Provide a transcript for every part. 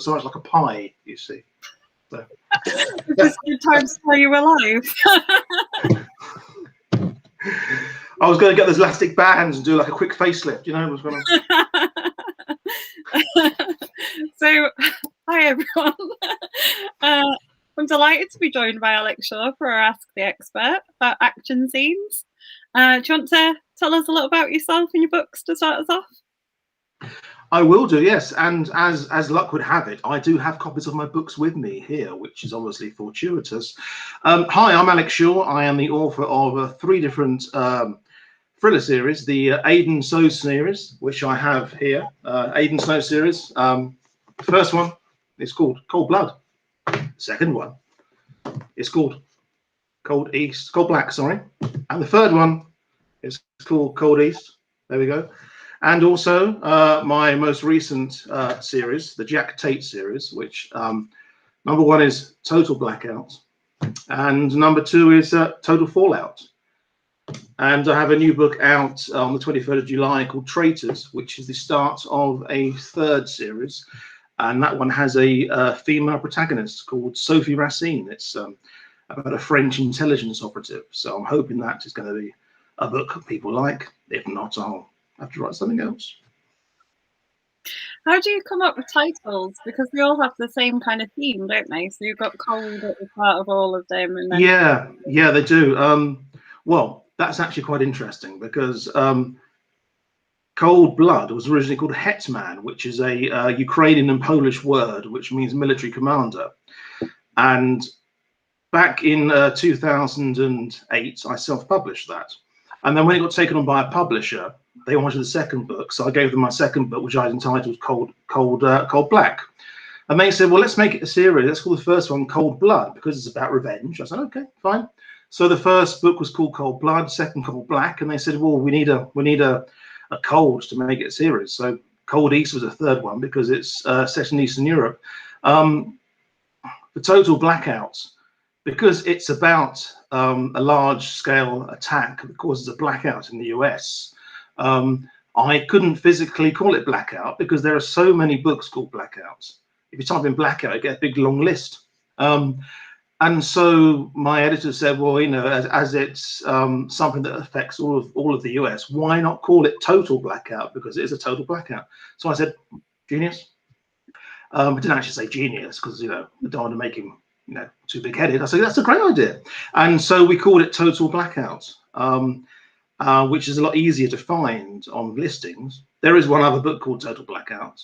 so much like a pie, you see. So. Just good time to tell you alive. I was going to get those elastic bands and do like a quick facelift, you know. Was going to... So, hi everyone. I'm delighted to be joined by Alex Shaw for our Ask the Expert about action scenes. Do you want to tell us a little about yourself and your books to start us off? I will do, yes. And as luck would have it, I do have copies of my books with me here, which is obviously fortuitous. Hi, I'm Alex Shaw. I am the author of 3 different thriller series, the Aiden Snow series, which I have here. Aiden Snow series. The first one is called Cold Blood. The second one is called Cold Black, sorry. And the third one is called Cold East. There we go. And also my most recent series, the Jack Tate series, which number 1 is Total Blackout, and number 2 is Total Fallout. And I have a new book out on the 23rd of July called Traitors, which is the start of a 3rd series, and that one has a female protagonist called Sophie Racine. It's about a French intelligence operative, so I'm hoping that is going to be a book people like. If not, I'll have to write something else. How do you come up with titles? Because they all have the same kind of theme, don't they? So you've got cold at the part of all of them. And then... Yeah, they do. Well, that's actually quite interesting because Cold Blood was originally called Hetman, which is a Ukrainian and Polish word, which means military commander. And back in 2008, I self-published that. And then when it got taken on by a publisher, they wanted the second book, so I gave them my second book, which I entitled Cold Black. And they said, well, let's make it a series. Let's call the first one Cold Blood because it's about revenge. I said, okay, fine. So the first book was called Cold Blood, second Cold Black, and they said, well, we need a cold to make it a series. So Cold East was a third one because it's set in Eastern Europe. The Total Blackout, because it's about a large-scale attack that causes a blackout in the US. I couldn't physically call it Blackout because there are so many books called Blackouts. If you type in Blackout, you get a big long list. And so my editor said, well, you know, as it's something that affects all of the US, why not call it Total Blackout? Because it is a total blackout. So I said, genius. I didn't actually say genius because, you know, I don't want to make him, you know, too big-headed. I said, that's a great idea. And so we called it Total Blackout. Which is a lot easier to find on listings. There is one other book called Total Blackout,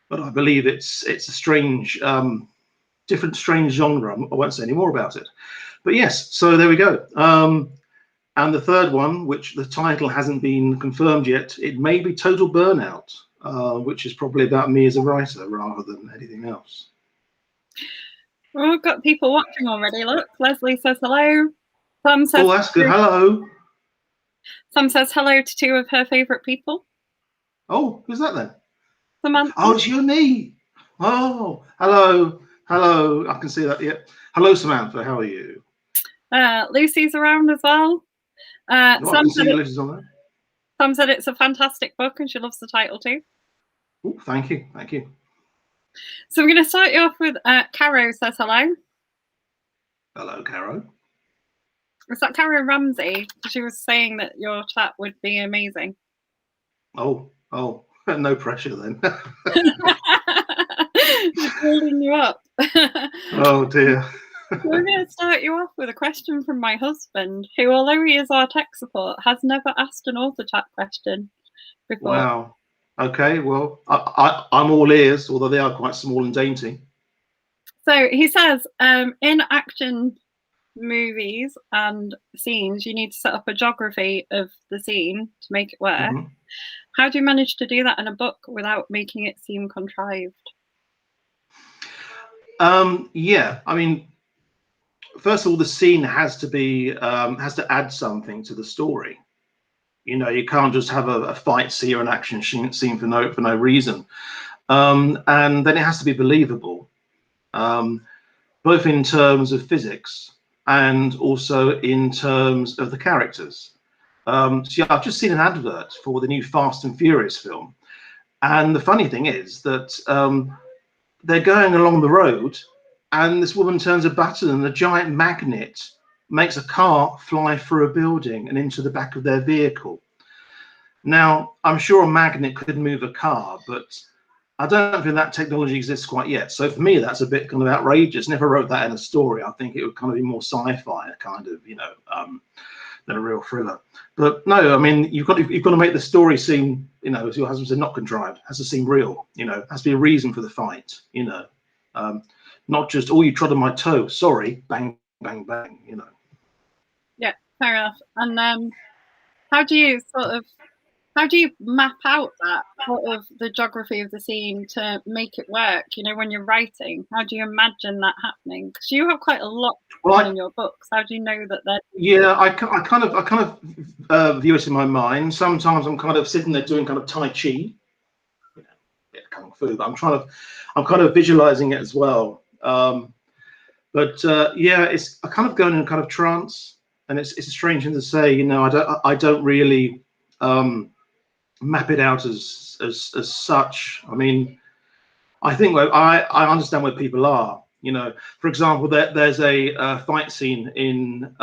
but I believe it's a strange, different strange genre. I won't say any more about it. But yes, so there we go. And the third one, which the title hasn't been confirmed yet, it may be Total Burnout, which is probably about me as a writer rather than anything else. Well, we've got people watching already. Look, Leslie says hello. Sam says, oh, that's good. Hello. Sam says hello to 2 of her favourite people. Oh, who's that then? Samantha. Oh, it's you and me. Oh, hello. Hello. I can see that. Yeah. Hello, Samantha. How are you? Lucy's around as well. Sam said it's a fantastic book and she loves the title too. Oh, thank you. Thank you. So we're going to start you off with Caro says hello. Hello, Caro. Is that Caro Ramsey? She was saying that your chat would be amazing. Oh, no pressure then. She's building you up. Oh dear. We're going to start you off with a question from my husband, who, although he is our tech support, has never asked an author chat question before. Wow. Okay, well, I'm all ears, although they are quite small and dainty. So he says, in action movies and scenes, you need to set up a geography of the scene to make it work. Mm-hmm. How do you manage to do that in a book without making it seem contrived? Yeah, I mean, first of all, the scene has to be has to add something to the story. You know, you can't just have a fight scene or an action scene for no reason. And then it has to be believable, both in terms of physics and also in terms of the characters. So yeah, I've just seen an advert for the new Fast and Furious film. And the funny thing is that they're going along the road, and this woman turns a button, and a giant magnet makes a car fly through a building and into the back of their vehicle. Now, I'm sure a magnet could move a car, but I don't think that technology exists quite yet. So for me, that's a bit kind of outrageous. Never wrote that in a story. I think it would kind of be more sci-fi, kind of, than a real thriller. But no, I mean, you've got to make the story seem, as your husband said, not contrived. It has to seem real. Has to be a reason for the fight. Not just, oh, you trod on my toe. Sorry, bang, bang, bang. Yeah, fair enough. And how do you map out that sort of the geography of the scene to make it work? When you're writing, how do you imagine that happening? Because you have quite a lot in your books. How do you know that they're? Yeah, I kind of view it in my mind. Sometimes I'm kind of sitting there doing kind of Tai Chi, kung fu, but I'm kind of visualizing it as well. Yeah, I kind of go in a kind of trance, and it's a strange thing to say. I don't really map it out as such. I mean, I think I understand where people are. For example, there's a fight scene in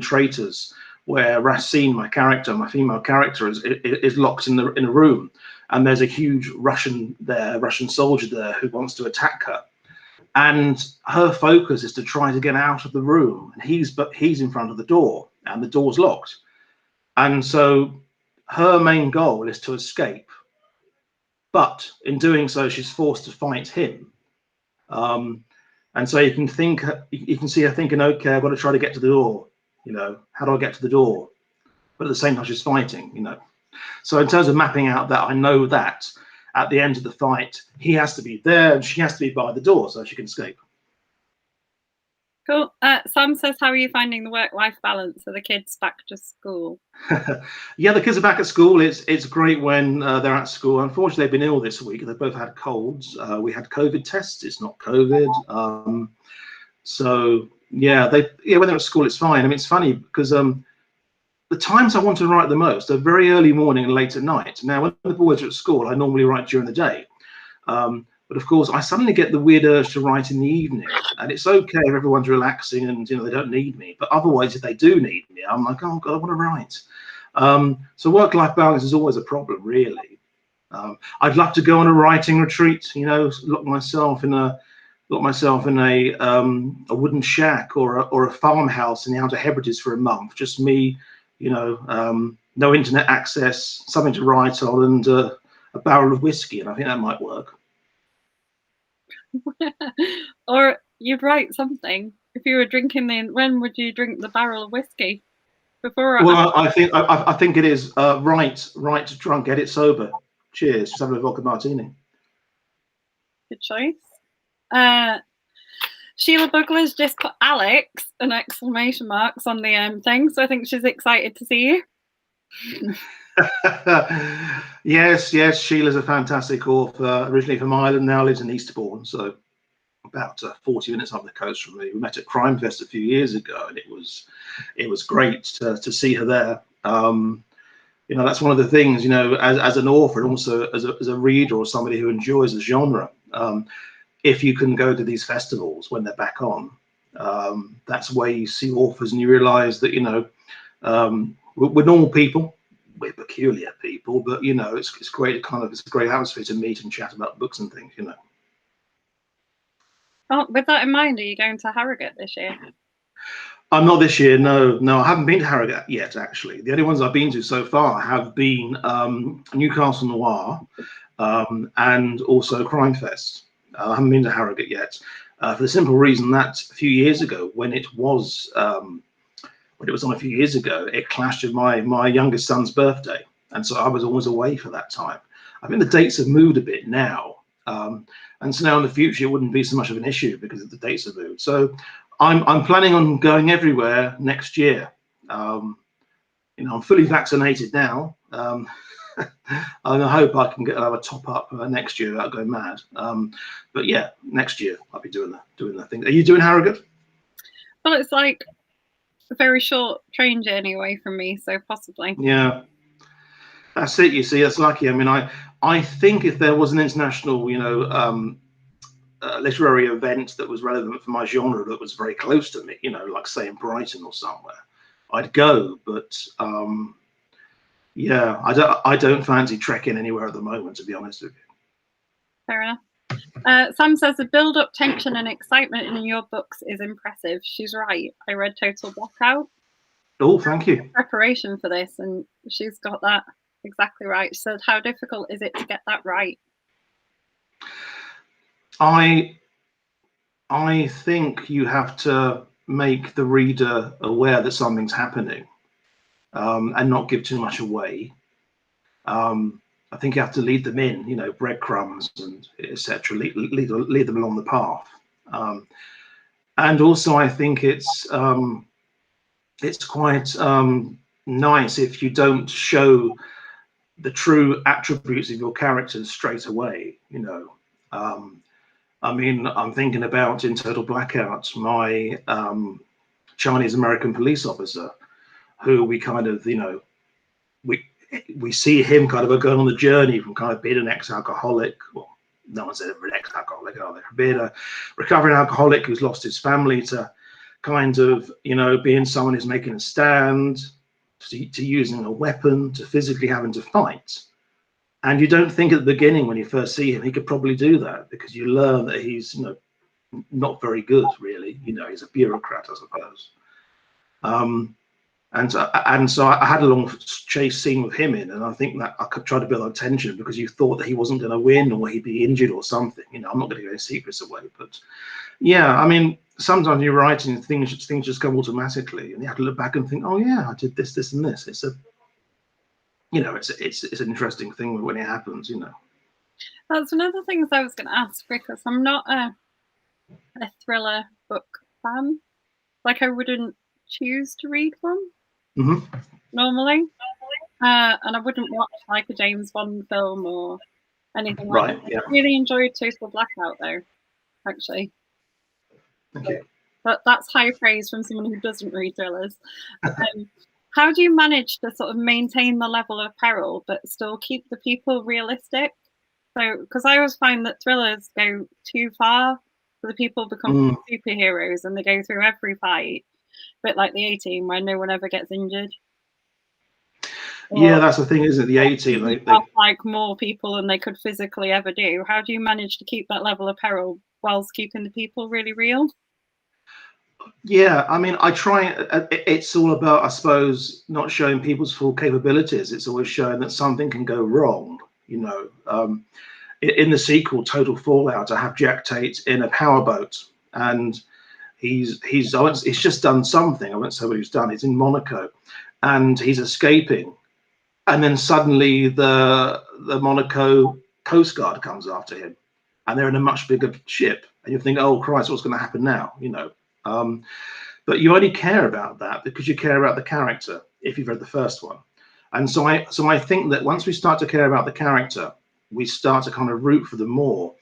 Traitors where Racine, my female character, is locked in a room, and there's a huge Russian soldier there who wants to attack her, and her focus is to try to get out of the room, and he's in front of the door, and the door's locked, and so her main goal is to escape, but in doing so, she's forced to fight him. And so you can see her thinking, okay, I've got to try to get to the door. How do I get to the door? But at the same time, she's fighting. So in terms of mapping out that, I know that at the end of the fight, he has to be there and she has to be by the door so she can escape. Cool. Sam says, how are you finding the work-life balance? Are the kids back to school? Yeah, the kids are back at school. It's great when they're at school. Unfortunately, they've been ill this week. They've both had colds. We had COVID tests. It's not COVID. So yeah, when they're at school, it's fine. I mean, it's funny because the times I want to write the most are very early morning and late at night. Now, when the boys are at school, I normally write during the day. But of course, I suddenly get the weird urge to write in the evening, and it's okay if everyone's relaxing and they don't need me. But otherwise, if they do need me, I'm like, oh God, I want to write. So work-life balance is always a problem, really. I'd love to go on a writing retreat, lock myself in a wooden shack or a farmhouse in the Outer Hebrides for a month, just me, no internet access, something to write on, and a barrel of whiskey, and I think that might work. Or you'd write something. If you were drinking when would you drink the barrel of whiskey? Before? Well, I think it is write drunk, edit sober. Cheers. Just having a vodka martini. Good choice. Sheila Bugler's just put Alex and exclamation marks on the thing, so I think she's excited to see you. Yes, Sheila's a fantastic author, originally from Ireland, now lives in Eastbourne, so about 40 minutes up the coast from me. We met at Crime Fest a few years ago, and it was great to see her there. That's one of the things, as an author and also as a reader or somebody who enjoys the genre, if you can go to these festivals when they're back on, that's where you see authors and you realize that, we're normal people. We're peculiar people, but it's great. It's a great atmosphere to meet and chat about books and things. Oh, with that in mind, are you going to Harrogate this year? I'm not this year. No, I haven't been to Harrogate yet. Actually, the only ones I've been to so far have been Newcastle Noir and also Crime Fest. I haven't been to Harrogate yet for the simple reason that a few years ago, when it was on a few years ago, it clashed with my youngest son's birthday, and so I was always away for that time. I think the dates have moved a bit now, and so now in the future it wouldn't be so much of an issue because the dates have moved. So I'm planning on going everywhere next year. I'm fully vaccinated now. I hope I can have a top up next year without going mad. But yeah, next year I'll be doing that thing. Are you doing Harrogate? Well, it's like a very short train journey away from me, so possibly. Yeah, that's it. You see, that's lucky. I mean, I think if there was an international, literary event that was relevant for my genre that was very close to me, you know, like say in Brighton or somewhere, I'd go. But yeah, I don't fancy trekking anywhere at the moment, to be honest with you. Fair enough. Sam says the build-up tension and excitement in your books is impressive. She's right. I read Total Blackout. Oh, thank you. Preparation for this, and she's got that exactly right. She said, how difficult is it to get that right? I think you have to make the reader aware that something's happening, and not give too much away. I think you have to lead them in, you know, breadcrumbs and etc. Lead them along the path. And also, I think it's quite nice if you don't show the true attributes of your characters straight away. You know, I mean, I'm thinking about in Total Blackout, my Chinese American police officer, who we kind of, you know, we see him kind of going on the journey from kind of being an ex-alcoholic. Well, no one's ever an ex-alcoholic, are they? Being a recovering alcoholic who's lost his family, to kind of, you know, being someone who's making a stand, to using a weapon, to physically having to fight. And you don't think at the beginning when you first see him he could probably do that, because you learn that he's, you know, not very good, really. You know, he's a bureaucrat, I suppose. And so I had a long chase scene with him in, and I think that I could try to build up tension because you thought that he wasn't going to win or he'd be injured or something. You know, I'm not going to give any secrets away, but yeah, I mean, sometimes you're writing things just come automatically, and you have to look back and think, oh yeah, I did this, this, and this. It's a, you know, it's an interesting thing when it happens. You know, that's one of the things I was going to ask, because I'm not a thriller book fan. Like, I wouldn't choose to read one normally, and I wouldn't watch like a James Bond film or anything like that. Yeah. I really enjoyed Total Blackout, though, actually. Thank you. But that's high praise from someone who doesn't read thrillers. How do you manage to sort of maintain the level of peril but still keep the people realistic? So, because I always find that thrillers go too far, so the people become superheroes and they go through every fight, a bit like the A-Team, where no one ever gets injured. Yeah, that's the thing, isn't it? The A-Team, they like more people than they could physically ever do. How do you manage to keep that level of peril whilst keeping the people really real? Yeah, I mean, I try. It's all about, I suppose, not showing people's full capabilities. It's always showing that something can go wrong. You know, in the sequel, Total Fallout, I have Jack Tate in a powerboat, and he's just done something. I won't say what he's done. He's in Monaco, and he's escaping, and then suddenly the Monaco Coast Guard comes after him, and they're in a much bigger ship, and you think, oh Christ, what's going to happen now? You know. But you only care about that because you care about the character if you've read the first one. And so I think that once we start to care about the character, we start to kind of root for them more.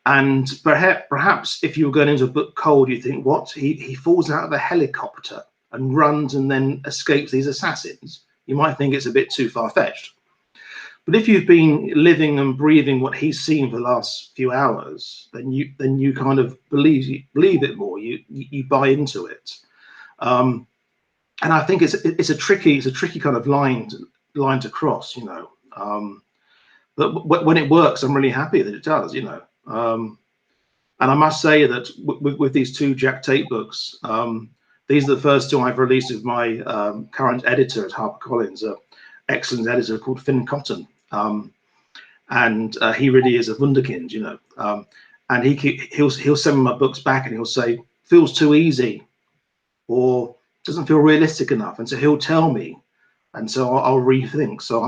And perhaps if you were going into a book cold, you think, what? He falls out of a helicopter and runs and then escapes these assassins. You might think it's a bit too far-fetched. But if you've been living and breathing what he's seen for the last few hours, then you kind of believe it more. You buy into it, and I think it's a tricky kind of line to cross, you know. But when it works, I'm really happy that it does, you know. And I must say that with these two Jack Tate books, these are the first two I've released with my current editor at HarperCollins, an excellent editor called Finn Cotton. And he really is a wunderkind, you know. And he'll send me my books back and he'll say, feels too easy or doesn't feel realistic enough. And so he'll tell me, and so I'll rethink. So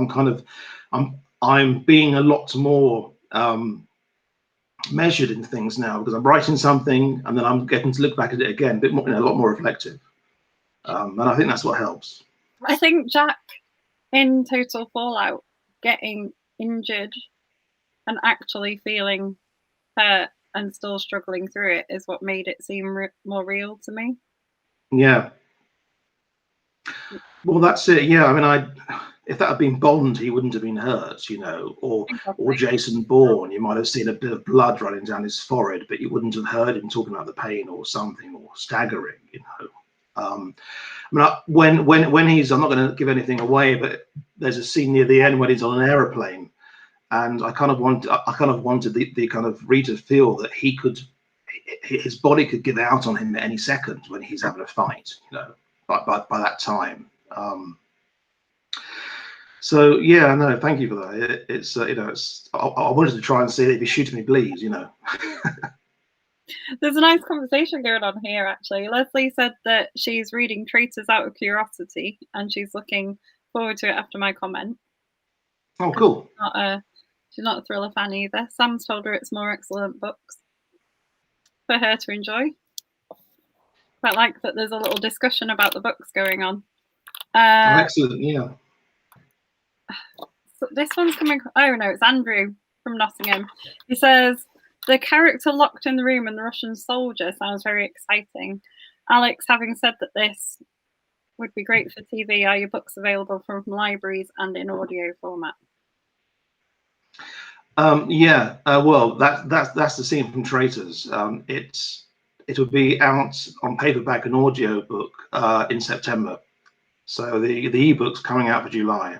I'm being a lot more measured in things now, because I'm writing something and then I'm getting to look back at it again, a bit more, you know, a lot more reflective. And I think that's what helps. I think Jack in Total Fallout getting injured and actually feeling hurt and still struggling through it is what made it seem more real to me. Yeah. Well, that's it. Yeah, I mean, if that had been Bond, he wouldn't have been hurt, you know, or Exactly. Jason Bourne, you might have seen a bit of blood running down his forehead, but you wouldn't have heard him talking about the pain or something, or staggering, you know. I mean, when he's, I'm not going to give anything away, but there's a scene near the end when he's on an aeroplane, and I kind of wanted the kind of reader to feel that his body could give out on him at any second when he's having a fight, you know, by that time. So yeah, no, thank you for that. It's you know, I wanted to try and see if he shooting me, please, you know. There's a nice conversation going on here, actually. Leslie said that she's reading Traitors out of curiosity, and she's looking forward to it after my comment. Oh, cool. She's not a thriller fan either. Sam's told her it's more excellent books for her to enjoy. Quite like that there's a little discussion about the books going on. Oh, excellent, yeah. So this one's coming. Oh no, it's Andrew from Nottingham. He says the character locked in the room and the Russian soldier sounds very exciting. Alex, having said that this would be great for TV, are your books available from libraries and in audio format? Yeah, well, that's the scene from Traitors. It will be out on paperback and audio book in September. So the ebook's coming out for July,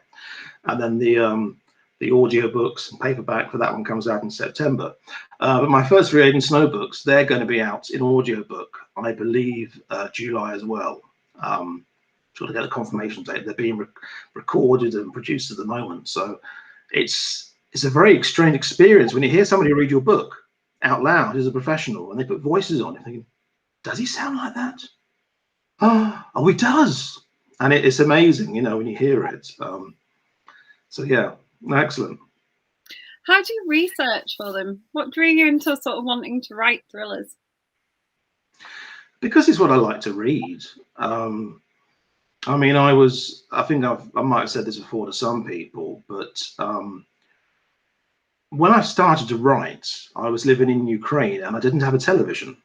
and then the audio books and paperback for that one comes out in September. But my first 3 Aiden Snow books, they're going to be out in audio book, I believe, July as well. Sort of get a confirmation date. They're being recorded and produced at the moment, so it's a very strange experience when you hear somebody read your book out loud as a professional, and they put voices on it, thinking, does he sound like that? Oh, he does. And it's amazing, you know, when you hear it. So yeah, excellent. How do you research for them? What drew you into sort of wanting to write thrillers? Because it's what I like to read. I mean, I think I might have said this before to some people, but when I started to write, I was living in Ukraine and I didn't have a television.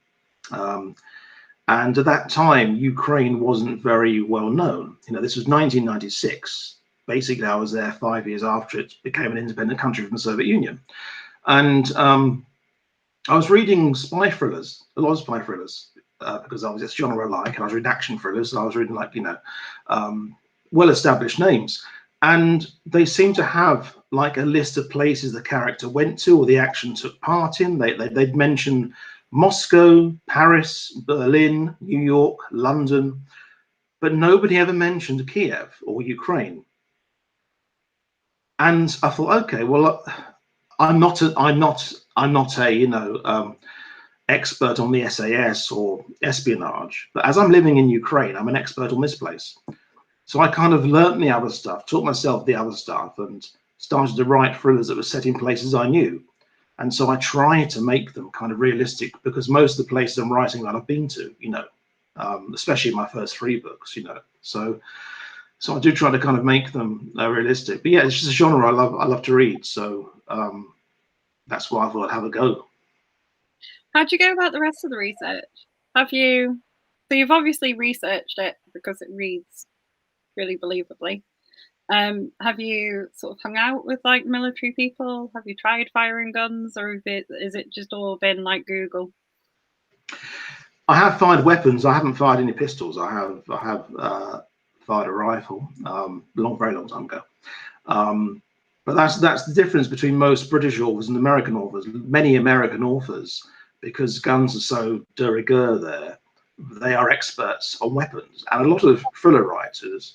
And at that time, Ukraine wasn't very well known. You know, this was 1996. Basically, I was there 5 years after it became an independent country from the Soviet Union. And I was reading spy thrillers, a lot of spy thrillers, because obviously it's genre I like, and I was reading action thrillers. So I was reading, like, you know, well-established names. And they seemed to have like a list of places the character went to or the action took part in. They'd mention Moscow, Paris, Berlin, New York, London, but nobody ever mentioned Kiev or Ukraine. And I thought, okay, well, I'm not a you know, expert on the SAS or espionage, but as I'm living in Ukraine, I'm an expert on this place. So I kind of learnt the other stuff, taught myself the other stuff, and started to write thrillers that were set in places I knew. And so I try to make them kind of realistic, because most of the places I'm writing that I've been to, you know, especially in my first 3 books, you know. So I do try to kind of make them realistic. But yeah, it's just a genre I love to read. So that's why I thought I'd have a go. How'd you go about the rest of the research? So you've obviously researched it because it reads really believably. Have you sort of hung out with like military people? Have you tried firing guns, or is it just all been like Google? I have fired weapons. I haven't fired any pistols. I have fired a rifle very long time ago. But that's the difference between most British authors and American authors. Many American authors, because guns are so de rigueur there, they are experts on weapons, and a lot of thriller writers,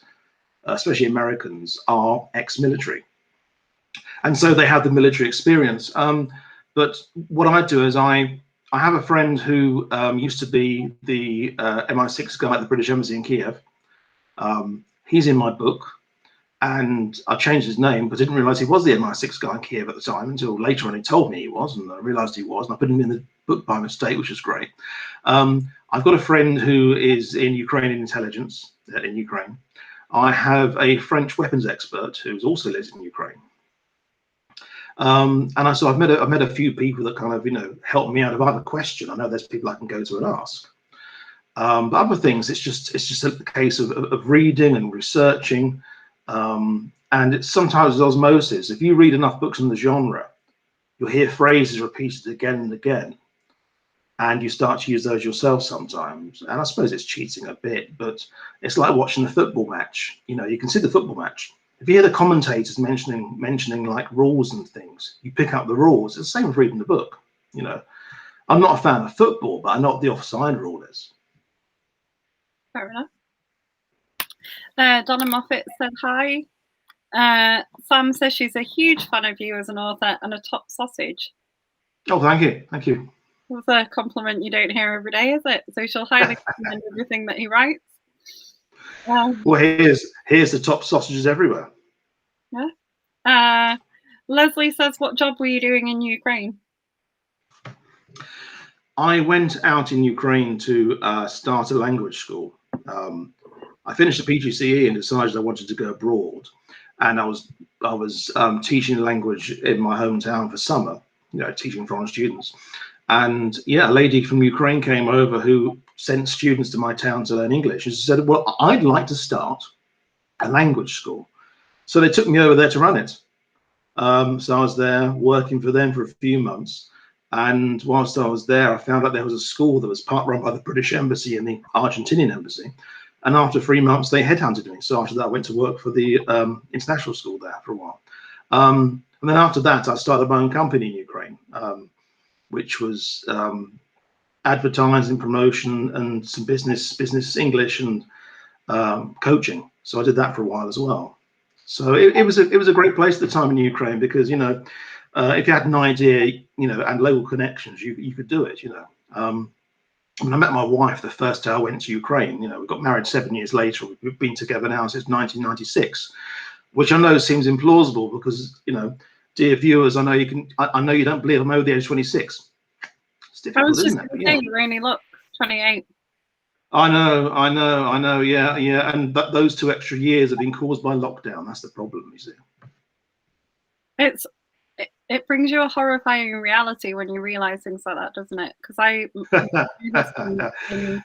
especially Americans, are ex-military, and so they have the military experience. But what I do is I have a friend who used to be the MI6 guy at the British Embassy in Kiev. He's in my book, and I changed his name, but didn't realize he was the MI6 guy in Kiev at the time until later on he told me he was, and I realized he was, and I put him in the book by mistake, which is great. I've got a friend who is in Ukrainian intelligence in Ukraine. I have a French weapons expert who's also lives in Ukraine. And so I've met a few people that kind of, you know, help me out if I have a question. I know there's people I can go to and ask. But other things, it's just a case of reading and researching. And it's sometimes osmosis. If you read enough books in the genre, you'll hear phrases repeated again and again, and you start to use those yourself sometimes. And I suppose it's cheating a bit, but it's like watching a football match. You know, you can see the football match. If you hear the commentators mentioning like rules and things, you pick up the rules. It's the same as reading the book. You know, I'm not a fan of football, but I know what the offside rule is. Fair enough. Donna Moffat said hi. Sam says she's a huge fan of you as an author and a top sausage. Oh, thank you. Thank you. That's a compliment you don't hear every day, is it? So she'll highly recommend everything that he writes. Well, here's the top sausages everywhere. Yeah. Leslie says, what job were you doing in Ukraine? I went out in Ukraine to start a language school. I finished the PGCE and decided I wanted to go abroad, and I was teaching language in my hometown for summer, you know, teaching foreign students. And yeah, a lady from Ukraine came over who sent students to my town to learn English. And she said, well, I'd like to start a language school. So they took me over there to run it. So I was there working for them for a few months. And whilst I was there, I found out there was a school that was part run by the British Embassy and the Argentinian Embassy. And after 3 months, they headhunted me. So after that, I went to work for the international school there for a while. And then after that, I started my own company in Ukraine, which was advertising, promotion, and some business English and coaching. So I did that for a while as well. So it was a great place at the time in Ukraine, because, you know, if you had an idea, you know, and local connections, you could do it, you know. When I met my wife the first day I went to Ukraine, you know, we got married 7 years later. We've been together now since 1996, which I know seems implausible because, you know, dear viewers, I know you don't believe I'm over the age of 26. It's difficult, I was just isn't it? going to say, you only look 28. I know, yeah. And those 2 extra years have been caused by lockdown. That's the problem, you see. It brings you a horrifying reality when you realize things like that, doesn't it? Because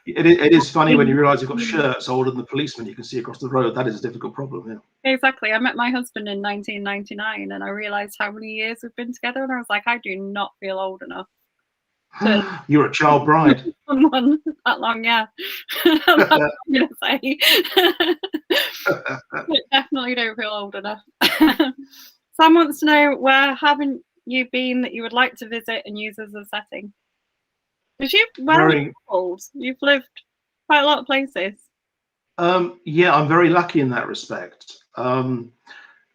it is funny when you realize you've got shirts older than the policeman you can see across the road. That is a difficult problem. Yeah. Exactly. I met my husband in 1999, and I realized how many years we've been together, and I was like, I do not feel old enough. You're a child bride. Someone that long, yeah. That's what I'm gonna say. Definitely don't feel old enough. Sam wants to know, where haven't you been that you would like to visit and use as a setting? Because you've lived quite a lot of places. Yeah, I'm very lucky in that respect.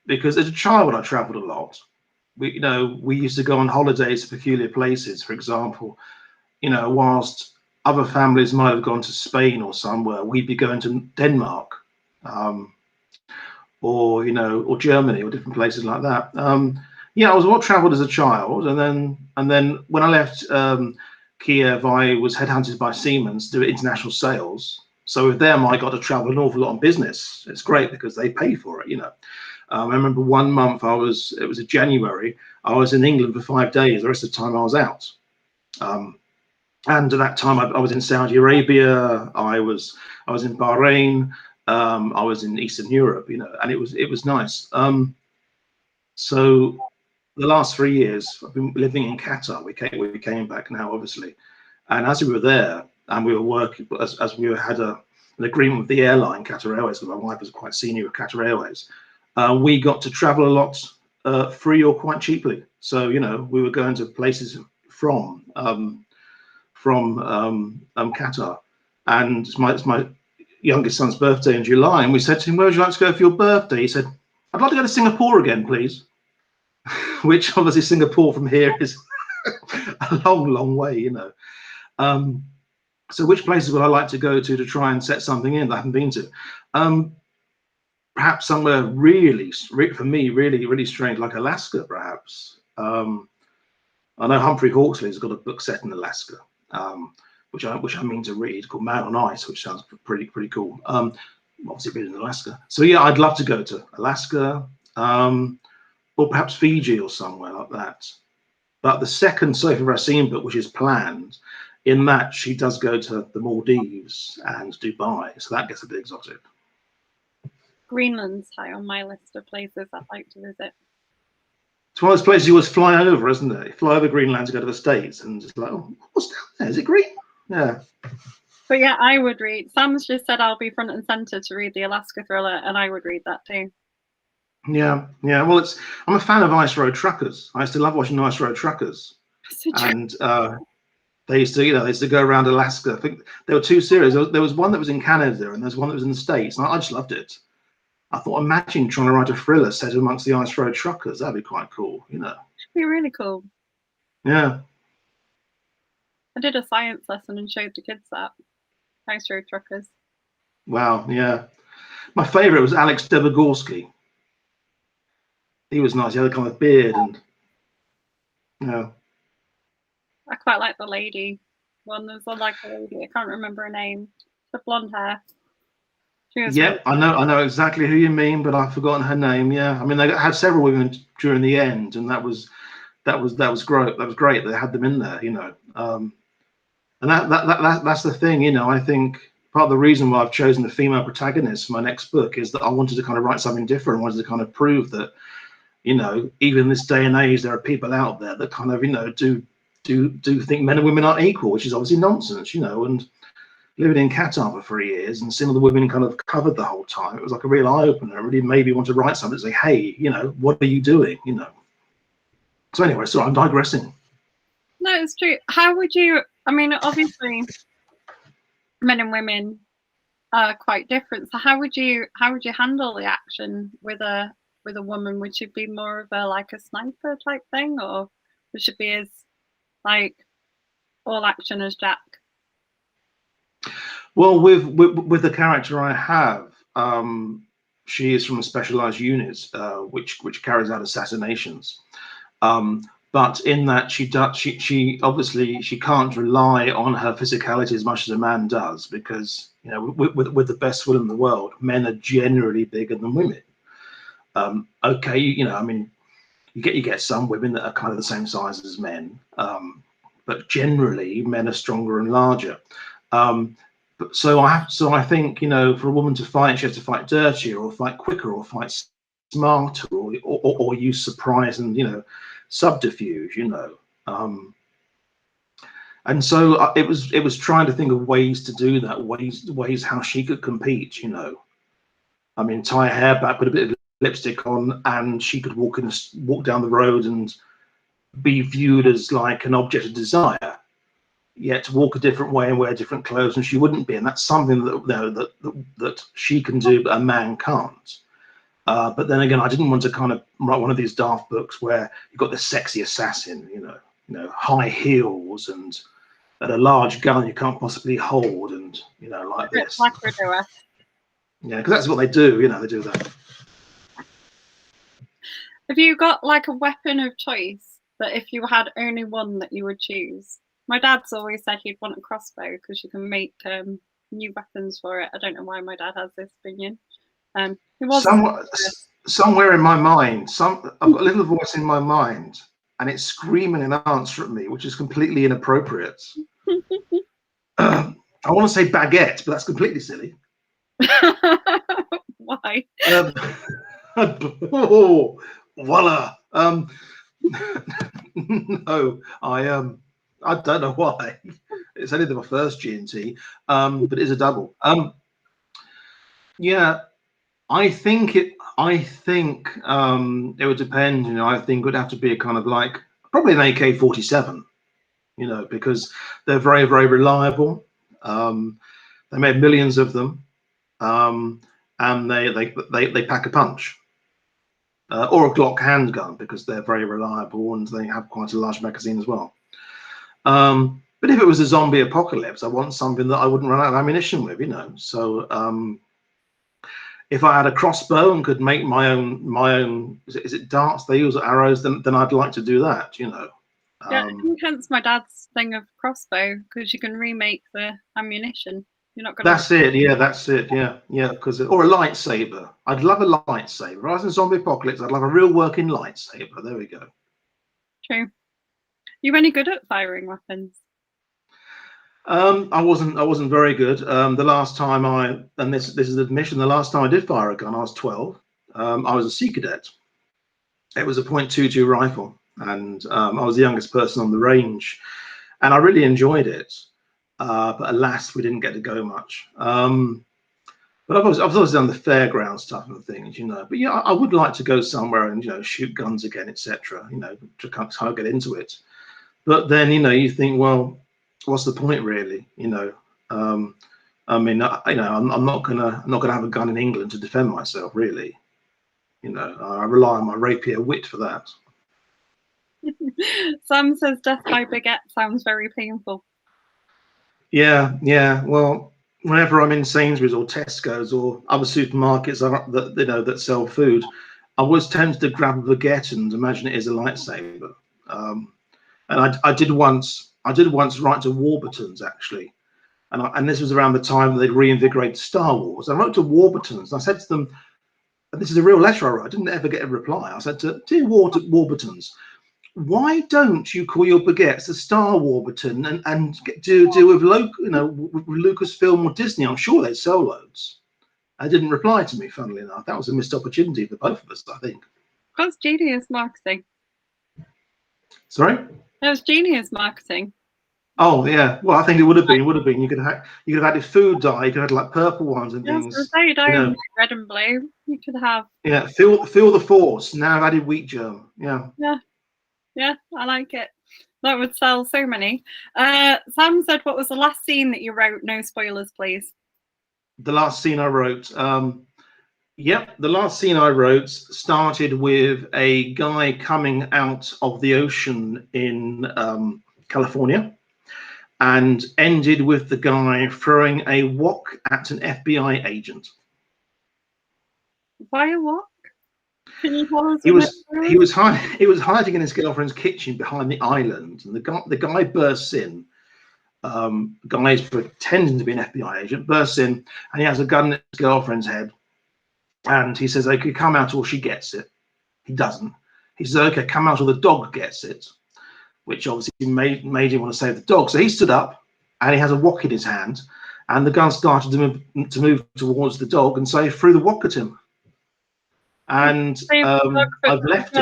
Because as a child, I travelled a lot. We used to go on holidays to peculiar places. For example, you know, whilst other families might have gone to Spain or somewhere, we'd be going to Denmark. Or, you know, or Germany or different places like that. Yeah, I was well travelled as a child, and then when I left Kiev, I was headhunted by Siemens to do international sales. So with them, I got to travel an awful lot on business. It's great because they pay for it, you know. I remember 1 month it was in January, I was in England for 5 days. The rest of the time I was out. And at that time I was in Saudi Arabia, I was in Bahrain, I was in Eastern Europe, you know, and it was nice. So the last 3 years I've been living in Qatar. We came back now, obviously, and as we were there and we were working, as we had an agreement with the airline Qatar Airways, because my wife was quite senior with Qatar Airways, we got to travel a lot free or quite cheaply. So, you know, we were going to places from Qatar, and it's my youngest son's birthday in July, and we said to him, where would you like to go for your birthday? He said, I'd like to go to Singapore again, please. Which obviously Singapore from here is a long way, you know. So which places would I like to go to try and set something in that I haven't been to? Perhaps somewhere really, for me, really strange, like Alaska, perhaps. I know Humphrey Hawksley's got a book set in Alaska, which I mean to read, called Man on Ice, which sounds pretty cool. Obviously been in Alaska. So yeah, I'd love to go to Alaska, or perhaps Fiji or somewhere like that. But the second Sophie Racine book, which is planned, in that she does go to the Maldives and Dubai, so that gets a bit exotic. Greenland's high on my list of places I'd like to visit. It's one of those places you always fly over, isn't it? You fly over Greenland to go to the States, and just like, oh, what's down there? Is it green? Yeah. But yeah, I would read. Sam's just said I'll be front and center to read the Alaska thriller, and I would read that too. Yeah, yeah. Well, I'm a fan of Ice Road Truckers. I used to love watching Ice Road Truckers, and they used to go around Alaska. I think there were two series. There was one that was in Canada, and there's one that was in the States, and I just loved it. I thought, imagine trying to write a thriller set amongst the Ice Road Truckers. That'd be quite cool, you know. It'd be really cool. Yeah. I did a science lesson and showed the kids that. Ice Road Truckers. Wow, yeah. My favourite was Alex Debogorski. He was nice. He had a kind of beard and, you know. I quite like the lady one. There's like a lady. I can't remember her name. The blonde hair. Yeah, I know exactly who you mean, but I've forgotten her name. Yeah, I mean they had several women during the end, and that was great. That was great. They had them in there, you know. And that's the thing, you know. I think part of the reason why I've chosen a female protagonist for my next book is that I wanted to kind of write something different. I wanted to kind of prove that, you know, even in this day and age, there are people out there that kind of, you know, do think men and women are equal, which is obviously nonsense, you know. And living in Qatar for 3 years and seeing all the women kind of covered the whole time, it was like a real eye-opener. It really made me want to write something and say, hey, you know, what are you doing, you know? So anyway, so I'm digressing. No, it's true. How would you, I mean, obviously men and women are quite different. So how would you handle the action with a woman? Would she be more of a like a sniper type thing, or would she be as like all action as Jack? Well, with the character I have, she is from a specialized unit which carries out assassinations. But in that she obviously she can't rely on her physicality as much as a man does, because, you know, with the best will in the world, men are generally bigger than women. Okay, you know, I mean, you get some women that are kind of the same size as men, but generally men are stronger and larger. So I think, you know, for a woman to fight, she has to fight dirtier, or fight quicker, or fight smarter, or use surprise and, you know, subterfuge, you know. And so it was trying to think of ways to do that, ways how she could compete, you know. I mean, tie her hair back, put a bit of lipstick on, and she could walk down the road and be viewed as like an object of desire, yet walk a different way and wear different clothes, and she wouldn't be. And that's something that, you know, that she can do, but a man can't. But then again, I didn't want to kind of write one of these daft books where you've got the sexy assassin, you know, high heels and a large gun you can't possibly hold, and, you know, like this. Yeah, because that's what they do, you know, they do that. Have you got like a weapon of choice that if you had only one that you would choose? My dad's always said he'd want a crossbow because you can make new weapons for it. I don't know why my dad has this opinion. Somewhere in my mind, I've got a little voice in my mind, and it's screaming an answer at me, which is completely inappropriate. I want to say baguette, but that's completely silly. Why? Oh, voila. No, I don't know why. It's only my first G&T, but it is a double. Yeah, I think it would depend, you know. I think it would have to be a kind of like probably an AK-47, you know, because they're very, very reliable. They made millions of them, and they pack a punch. Or a Glock handgun, because they're very reliable and they have quite a large magazine as well. But if it was a zombie apocalypse, I want something that I wouldn't run out of ammunition with, you know. So if I had a crossbow and could make my own, is it darts they use, or arrows, then I'd like to do that, you know. Yeah, I think hence my dad's thing of crossbow, because you can remake the ammunition. You're not gonna. That's it. Yeah, that's it. Yeah, yeah. Because or a lightsaber. I'd love a lightsaber. Rather than zombie apocalypse, I'd love a real working lightsaber. There we go. True. You any good at firing weapons? I wasn't very good. The last time and this is admission, the last time I did fire a gun, I was 12. I was a Sea Cadet. It was a .22 rifle, and I was the youngest person on the range, and I really enjoyed it. But alas, we didn't get to go much. But I've always done the fairground stuff and things, you know. But yeah, I would like to go somewhere and, you know, shoot guns again, etc. You know, to kind of get into it. But then, you know, you think, well, what's the point, really? You know, I mean, you know, I'm not gonna have a gun in England to defend myself, really. You know, I rely on my rapier wit for that. Sam says death by baguette sounds very painful. Yeah, yeah. Well, whenever I'm in Sainsbury's or Tesco's or other supermarkets that, you know, that sell food, I was tempted to grab a baguette and imagine it is a lightsaber. And I did once write to Warburton's, actually, and this was around the time that they'd reinvigorated Star Wars. I wrote to Warburton's and I said to them, and this is a real letter I wrote, I didn't ever get a reply. I said to dear Warburton's, why don't you call your baguettes the Star Warburton and do with with Lucasfilm or Disney? I'm sure they sell loads. They didn't reply to me, funnily enough. That was a missed opportunity for both of us, I think. That's genius marketing. Sorry? That was genius marketing. Oh yeah, well I think it would have been. You could have added food dye. You could have had like purple ones and things. You know, red and blue. You could have. Yeah, feel the force. Now I've added wheat germ. Yeah. Yeah, yeah, I like it. That would sell so many. Sam said, "What was the last scene that you wrote? No spoilers, please." The last scene I wrote. Yep, the last scene I wrote started with a guy coming out of the ocean in California, and ended with the guy throwing a wok at an FBI agent. Why a wok? Can you tell us? He was hiding in his girlfriend's kitchen behind the island, and the guy bursts in. Guy is pretending to be an FBI agent, bursts in, and he has a gun in his girlfriend's head, and he says, "Okay, come out or she gets it." He doesn't. He says, "Okay, come out or the dog gets it," which obviously made him want to save the dog. So he stood up, and he has a wok in his hand, and the gun started to move towards the dog, and so he threw the wok at him. And I've left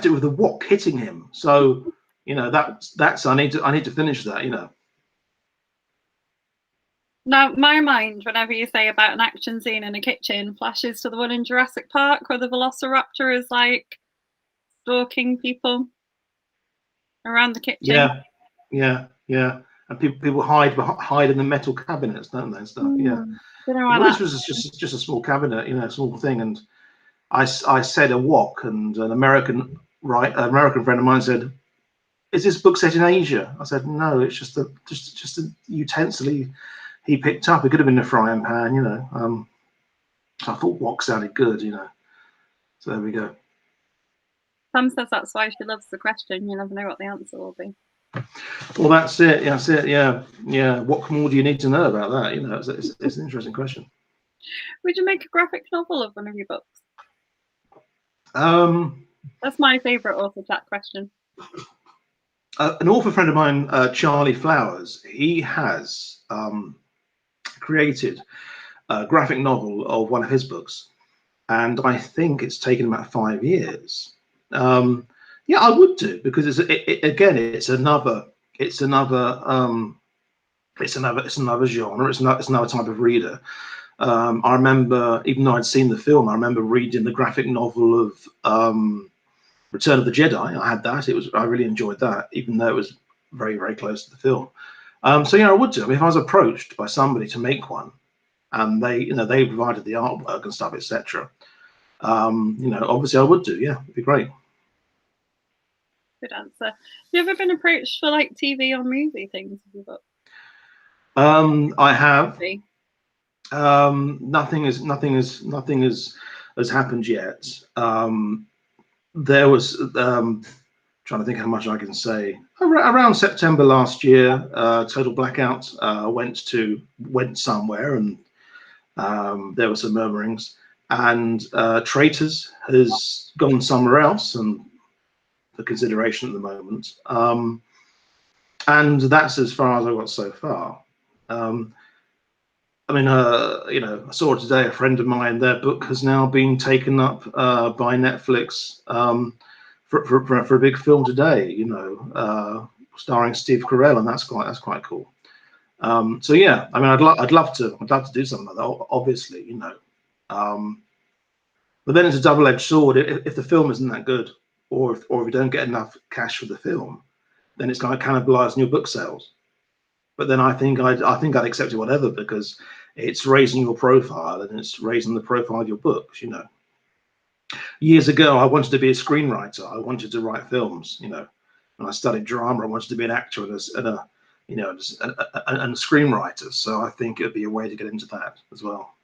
it with the wok hitting him. So, you know, that's I need to finish that, you know. Now, my mind, whenever you say about an action scene in a kitchen, flashes to the one in Jurassic Park where the Velociraptor is like stalking people around the kitchen. Yeah. And people hide in the metal cabinets, don't they, and stuff. Yeah. Well, this was just a small cabinet, you know, small thing, and I said a wok, and an American friend of mine said, "Is this book set in Asia?" I said, "No, it's just a utensil he picked up. It could have been a frying pan, you know." I thought wok sounded good, you know. So there we go. Sam says that's why she loves the question. You never know what the answer will be. Well, that's it. Yeah. What more do you need to know about that? You know, it's an interesting question. Would you make a graphic novel of one of your books? That's my favourite author chat question. An author friend of mine, Charlie Flowers, he has created a graphic novel of one of his books, and I think it's taken about 5 years. Yeah, I would do, because it's another genre. It's another type of reader. I remember, even though I'd seen the film, I remember reading the graphic novel of Return of the Jedi. I had that. I really enjoyed that, even though it was very, very close to the film. So yeah, I would do. I mean, if I was approached by somebody to make one, and they provided the artwork and stuff, etc. Obviously I would do. Yeah, it'd be great. Good answer. Have you ever been approached for like TV or movie things with your book? I have. Nothing has happened yet. There was trying to think how much I can say. Around September last year, Total Blackout went somewhere, and there were some murmurings. And Traitors has gone somewhere else, and for consideration at the moment. And that's as far as I got so far. I mean, you know, I saw today a friend of mine, their book has now been taken up by Netflix for a big film today, you know, starring Steve Carell, and that's quite cool. So yeah, I mean, I'd love to do something like that, obviously, you know. But then it's a double-edged sword. If the film isn't that good, or if you don't get enough cash for the film, then it's going to cannibalize your book sales. But then I think I'd accept it whatever, because it's raising your profile and it's raising the profile of your books. You know, years ago I wanted to be a screenwriter. I wanted to write films. You know, when I studied drama, I wanted to be an actor and a you know, and a screenwriter. So I think it'd be a way to get into that as well.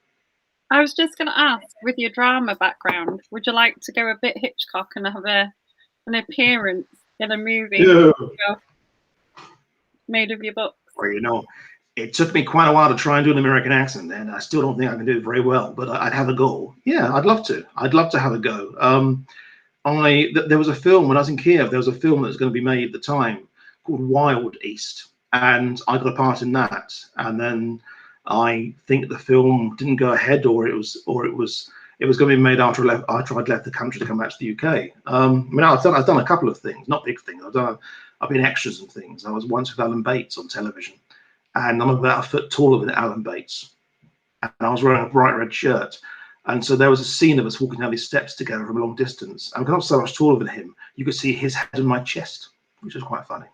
I was just going to ask, with your drama background, would you like to go a bit Hitchcock and have an appearance in a movie made of your books? Well, you know, it took me quite a while to try and do an American accent, and I still don't think I can do it very well, but I'd have a go. Yeah, I'd love to. I'd love to have a go. There was a film when I was in Kiev. There was a film that was going to be made at the time called Wild East, and I got a part in that. And then I think the film didn't go ahead, or it was going to be made after I'd left the country to come back to the UK. I mean, I've done a couple of things, not big things. I've been extras and things. I was once with Alan Bates on television, and I'm about a foot taller than Alan Bates, and I was wearing a bright red shirt. And so there was a scene of us walking down these steps together from a long distance. And because I was so much taller than him, you could see his head in my chest, which was quite funny.